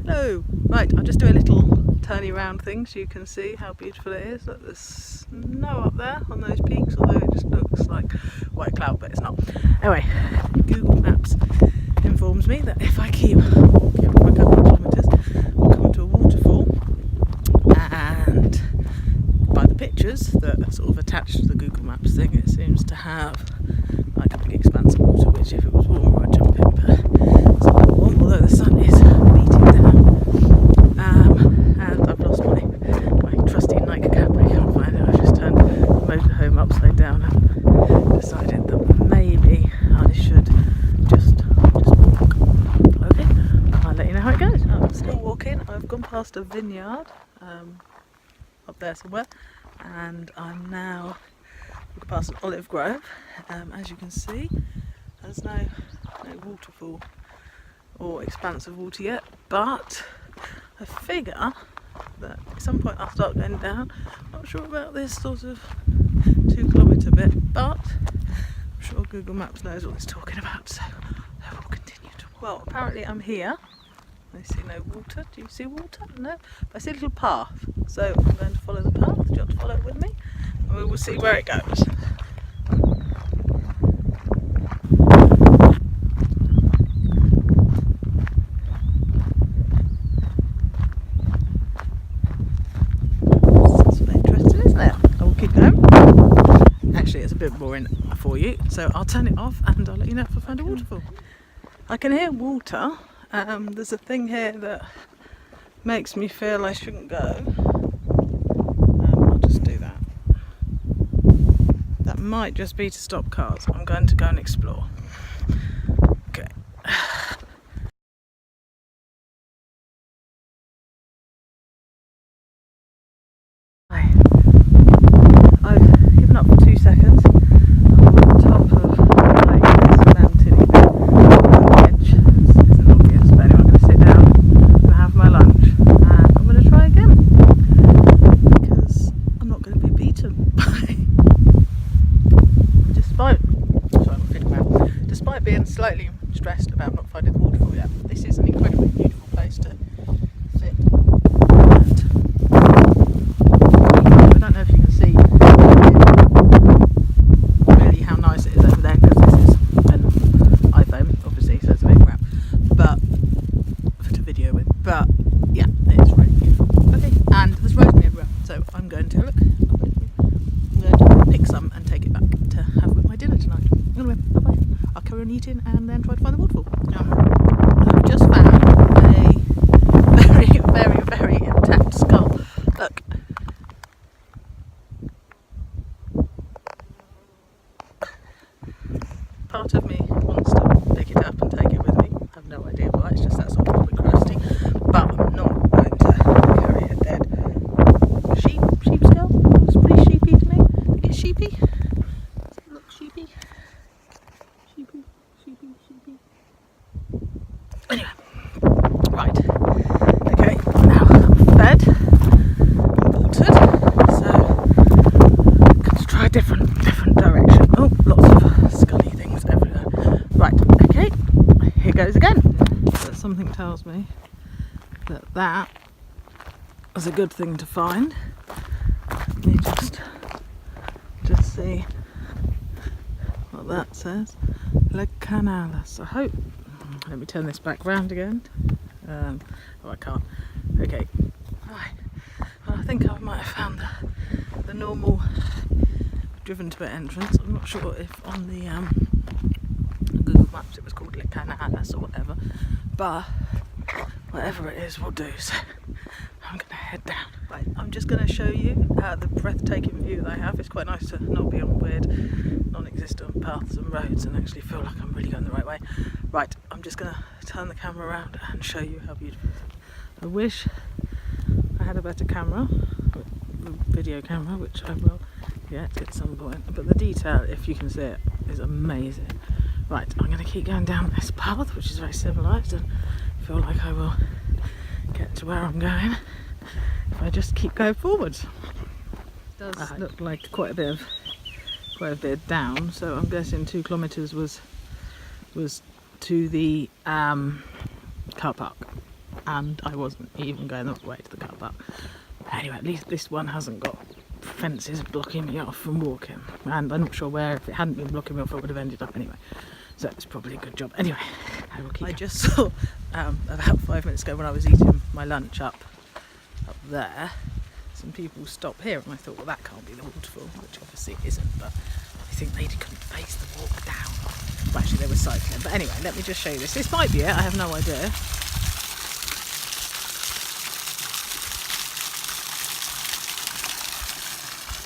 Hello! Right, I'll just do a little turny round thing so you can see how beautiful it is. Look, there's snow up there on those peaks, although it just looks like white cloud, but it's not. Anyway, Google Maps informs me that if I keep walking for a couple of kilometres, we'll come to a waterfall, and by the pictures that are sort of attached to the Google Maps thing, it seems to have like a big expanse of water, which if it was warmer I'd jump in, but it's not warm, although the sun is beating down. And I've lost my trusty Nike cap. I can't find it. I've just turned the motorhome upside down and decided that maybe I should just walk. Okay, I'll let you know how it goes. I'm still walking. I've gone past a vineyard up there somewhere, and I'm now walking past an olive grove. As you can see, there's no waterfall or expanse of water yet, but I figure that at some point I'll start going down. Not sure about this sort of 2 kilometre bit, but I'm sure Google Maps knows what it's talking about, so I will continue to walk. Well, apparently I'm here. I see no water. Do you see water? No. But I see a little path, so I'm going to follow the path. Do you want to follow it with me? And we will see where it goes. It's a bit boring for you, so I'll turn it off and I'll let you know if I find a waterfall. I can hear water. There's a thing here that makes me feel I shouldn't go. I'll just do that. That might just be to stop cars. I'm going to go and explore. Okay. I've given up for 2 seconds. I'm on top of like this mountainy edge. This isn't obvious, but anyway, I'm going to sit down and have my lunch, and I'm going to try again because I'm not going to be beaten despite being slightly stressed about not finding the waterfall yet. This is an incredibly beautiful place to sit. I don't know if you can see really how nice it is over there, because this is an iPhone obviously, so it's a bit crap, but to video with, but yeah, it's really beautiful. Okay, and there's rosemary everywhere, so I'm going to pick some and take it back to have with my dinner tonight. Anyway, bye bye. I'll carry on eating and then try to find the waterfall. I've just found a very intact skull. Look. Part of me wants to pick it up and take it with me. I have no idea why, it's just that sort of crusty. But I'm not going to carry a dead sheep skull. Looks pretty sheepy to me. I think it's sheepy. Does it look sheepy? Sheepy. Anyway, right. Okay, now I'm fed, I'm watered, so I'm going to try a different direction. Oh, lots of scully things everywhere. Right, okay, here goes again. But something tells me that was a good thing to find. Let me just see what that says. Le Canal. So I hope. Let me turn this back round again. Oh, I can't. Okay. Right. Well, I think I might have found the normal driven to it entrance. I'm not sure if on the Google Maps it was called Le Canalas or whatever, but whatever it is will do. So I'm going to head down. Right, I'm just going to show you the breathtaking view that I have. It's quite nice to not be on weird, non-existent paths and roads and actually feel like I'm really going the right way. Right, I'm just going to turn the camera around and show you how beautiful it is. I wish I had a better camera, a video camera, which I will get at some point, but the detail, if you can see it, is amazing. Right, I'm going to keep going down this path, which is very civilised, and feel like I will get to where I'm going if I just keep going forwards. It does look like quite a bit down, so I'm guessing 2 kilometres was to the car park. and I wasn't even going the way to the car park. Anyway, at least this one hasn't got fences blocking me off from walking, and I'm not sure where. If it hadn't been blocking me off, I would have ended up anyway. So it's probably a good job. Anyway, I just saw about 5 minutes ago when I was eating my lunch up there, some people stop here, and I thought, well, that can't be the waterfall, which obviously it isn't, but I think they couldn't face the walk down. Well, actually, they were cycling. But anyway, let me just show you this. This might be it, I have no idea.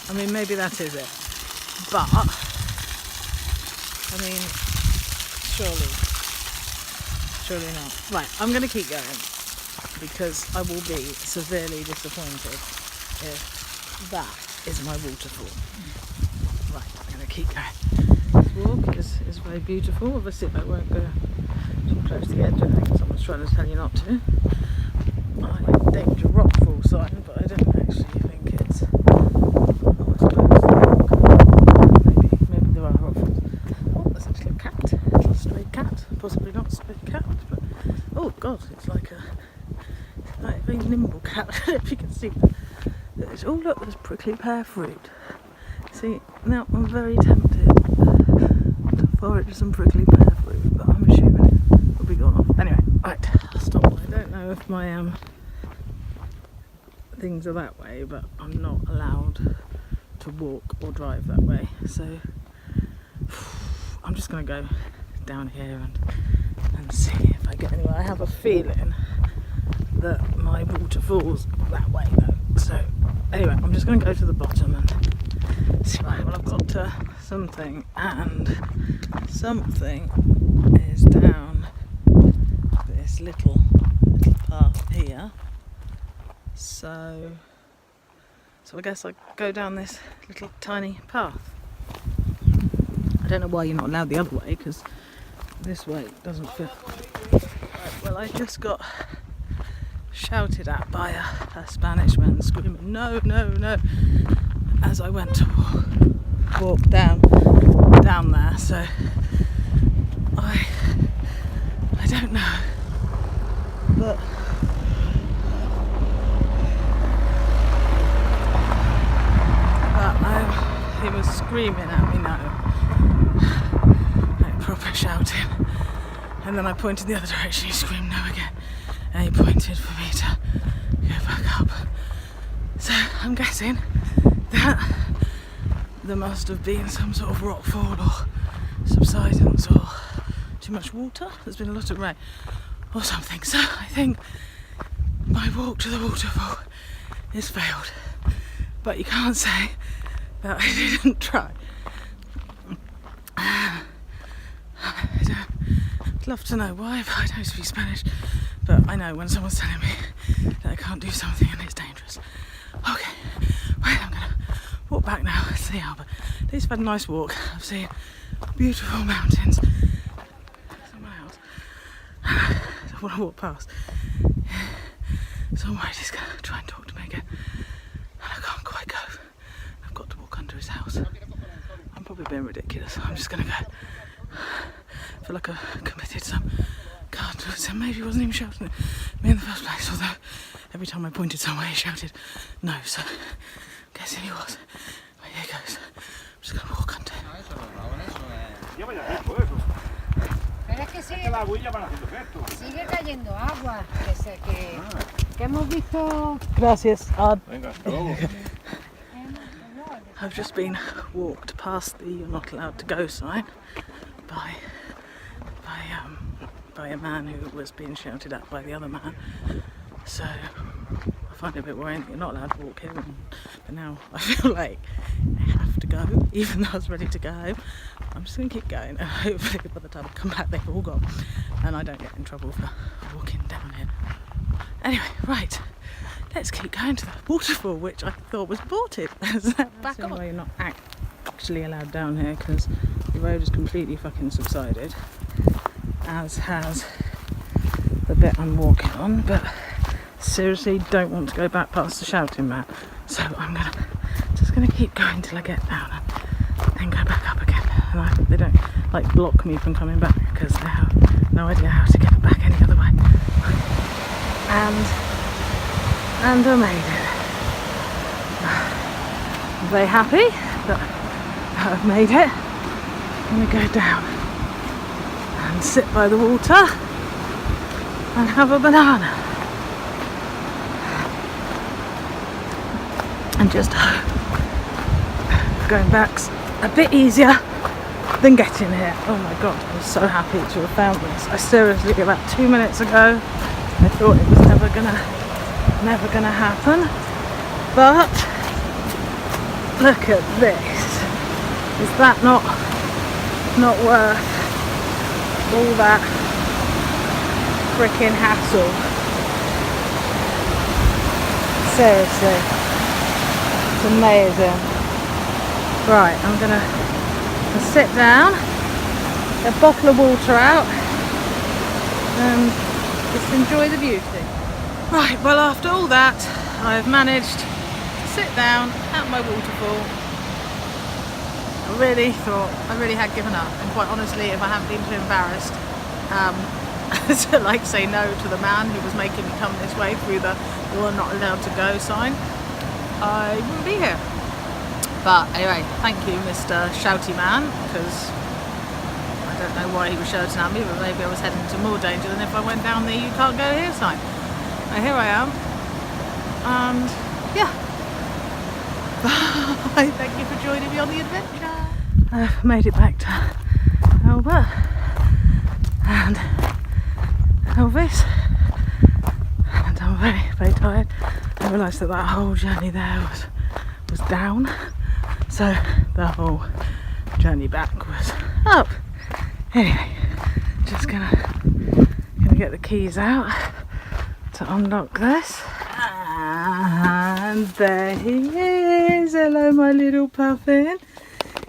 I mean, maybe that is it. But, I mean, surely not. Right, I'm going to keep going, because I will be severely disappointed if that is my waterfall. Right, I'm going to keep going. This walk is very beautiful. Obviously I won't go too close to the edge. I think someone's trying to tell you not to. I like danger rockfall sign, but I don't actually think it's... Oh, it's close. Maybe there are rockfalls. Oh, there's actually a cat. A stray cat. Possibly not a stray cat, but... Oh god, it's like a very nimble cat. I don't know if you can see that. Oh look, there's prickly pear fruit. See, now I'm very tempted to forage some prickly pear fruit, but I'm assuming it will be gone off. Anyway, right, I'll stop. I don't know if my things are that way, but I'm not allowed to walk or drive that way. So I'm just going to go down here and see if I get anywhere. I have a feeling that my waterfall's that way though. So anyway, I'm just going to go to the bottom and see. Right, well, I've got to something, and something is down this little path here. So I guess I go down this little tiny path. I don't know why you're not allowed the other way, because this way doesn't fit. Right, well, I just got shouted at by a Spanish man screaming no, no, no as I went to walk down there. So I don't know, but he was screaming at me no, like proper shouting, and then I pointed the other direction, he screamed no again, and he pointed for me to go back up. So I'm guessing that there must have been some sort of rockfall or subsidence or too much water. There's been a lot of rain or something. So I think my walk to the waterfall is failed. But you can't say that I didn't try. I'd love to know why, but I don't speak Spanish. But I know when someone's telling me that I can't do something and it's dangerous. Okay, well, I'm gonna walk back now to the Albert. At least I've had a nice walk. I've seen beautiful mountains. Somewhere else. I want to walk past. So I'm worried he's gonna try and talk to me again. And I can't quite go. I've got to walk under his house. I'm probably being ridiculous. I'm just gonna go. I feel like I've committed some cartoons, and maybe he wasn't even shouting at me in the first place, although every time I pointed somewhere he shouted no, so I'm guessing he was. But here goes. I'm just going to walk under. Pero es que sigue cayendo agua, que hemos visto. Gracias. Venga, hasta luego. I've just been walked past the "you're not allowed to go" sign by a man who was being shouted at by the other man. So I find it a bit worrying that you're not allowed to walk here, but now I feel like I have to go, even though I was ready to go home. I'm just going to keep going, and hopefully by the time I come back they've all gone and I don't get in trouble for walking down here. Anyway, right, let's keep going to the waterfall, which I thought was aborted. Back on. You're not actually allowed down here because the road is completely fucking subsided, as has the bit I'm walking on, but seriously don't want to go back past the shouting man, so I'm just gonna keep going till I get down and then go back up again. And I hope they don't like block me from coming back, because they have no idea how to get back any other way. and I made it. I'm very happy that I've made it. I'm going to go down and sit by the water and have a banana. And just going back's a bit easier than getting here. Oh my god, I'm so happy to have found this. I seriously, about 2 minutes ago, I thought it was never gonna happen. But look at this. Is that not worth all that freaking hassle? Seriously, it's amazing. Right, I'm gonna sit down, get a bottle of water out, and just enjoy the beauty. Right, well, after all that, I've managed to sit down at my waterfall. I really thought I really had given up, and quite honestly, if I hadn't been too embarrassed to like say no to the man who was making me come this way through the "you're not allowed to go" sign, I wouldn't be here. But anyway, thank you, Mr. Shouty Man, because I don't know why he was shouting at me, but maybe I was heading into more danger than if I went down the "you can't go here" sign. Now here I am, and yeah. Bye. Thank you for joining me on the adventure. I've made it back to Albert and Elvis, and I'm very, very tired. I realised that whole journey there was down, so the whole journey back was up. Anyway, just gonna get the keys out to unlock this, and there he is. Hello, my little puffin.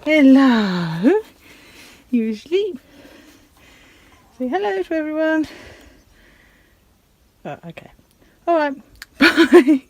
Hello. You asleep? Say hello to everyone. Oh, okay. All right. Bye.